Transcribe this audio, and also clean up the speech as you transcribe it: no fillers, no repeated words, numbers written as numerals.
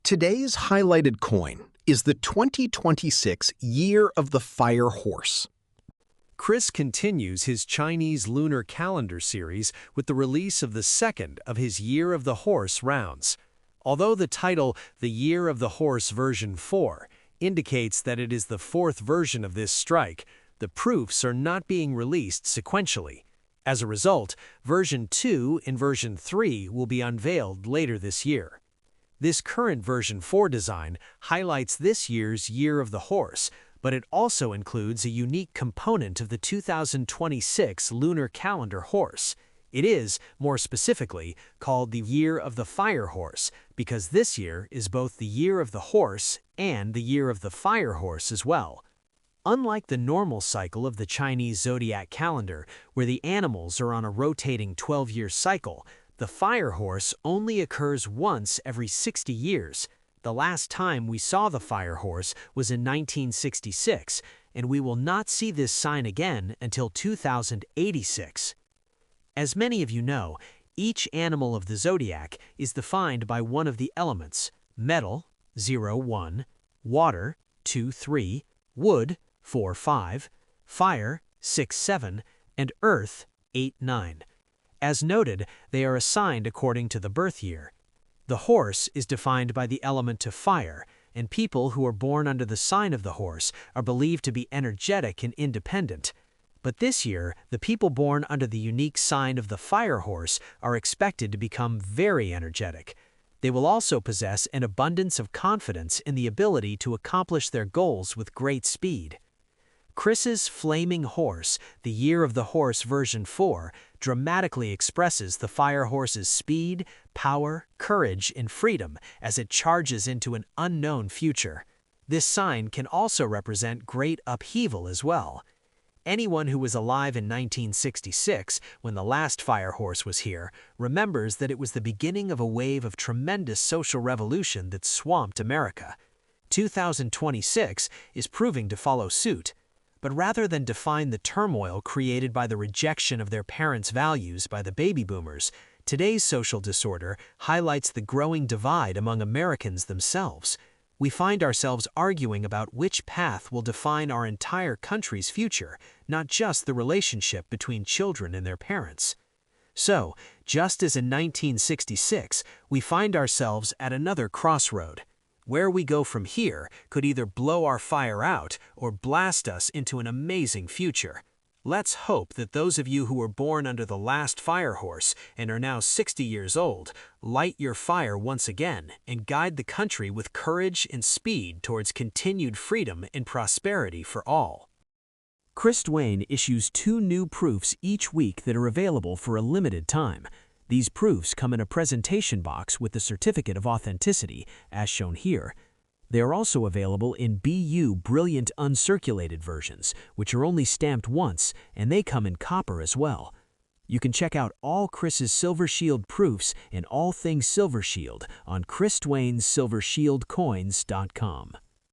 Today's highlighted coin is the 2026 Year of the Fire Horse. Chris continues his Chinese lunar calendar series with the release of the second of his Year of the Horse rounds. Although the title, The Year of the Horse version 4, indicates that it is the fourth version of this strike, the proofs are not being released sequentially. As a result, version 2 and version 3 will be unveiled later this year. This current version 4 design highlights this year's Year of the Horse, but it also includes a unique component of the 2026 lunar calendar horse. It is, more specifically, called the Year of the Fire Horse because this year is both the Year of the Horse and the Year of the Fire Horse as well. Unlike the normal cycle of the Chinese Zodiac calendar, where the animals are on a rotating 12-year cycle, the fire horse only occurs once every 60 years. The last time we saw the fire horse was in 1966, and we will not see this sign again until 2086. As many of you know, each animal of the zodiac is defined by one of the elements: metal, 0, 1, water, 2, 3, wood, 4, 5, fire, 6, 7, and earth, 8, 9. As noted, they are assigned according to the birth year. The horse is defined by the element of fire, and people who are born under the sign of the horse are believed to be energetic and independent. But this year, the people born under the unique sign of the fire horse are expected to become very energetic. They will also possess an abundance of confidence in the ability to accomplish their goals with great speed. Chris's flaming horse, the Year of the Horse version 4, dramatically expresses the fire horse's speed, power, courage, and freedom as it charges into an unknown future. This sign can also represent great upheaval as well. Anyone who was alive in 1966, when the last fire horse was here, remembers that it was the beginning of a wave of tremendous social revolution that swamped America. 2026 is proving to follow suit. But rather than define the turmoil created by the rejection of their parents' values by the baby boomers, today's social disorder highlights the growing divide among Americans themselves. We find ourselves arguing about which path will define our entire country's future, not just the relationship between children and their parents. So, just as in 1966, we find ourselves at another crossroad. Where we go from here could either blow our fire out or blast us into an amazing future. Let's hope that those of you who were born under the last fire horse and are now 60 years old light your fire once again and guide the country with courage and speed towards continued freedom and prosperity for all. Chris Duane issues 2 new proofs each week that are available for a limited time. These proofs come in a presentation box with the certificate of authenticity, as shown here. They are also available in BU Brilliant Uncirculated versions, which are only stamped once, and they come in copper as well. You can check out all Chris's Silver Shield proofs and all things Silver Shield on ChrisDuaneSilverShieldCoins.com.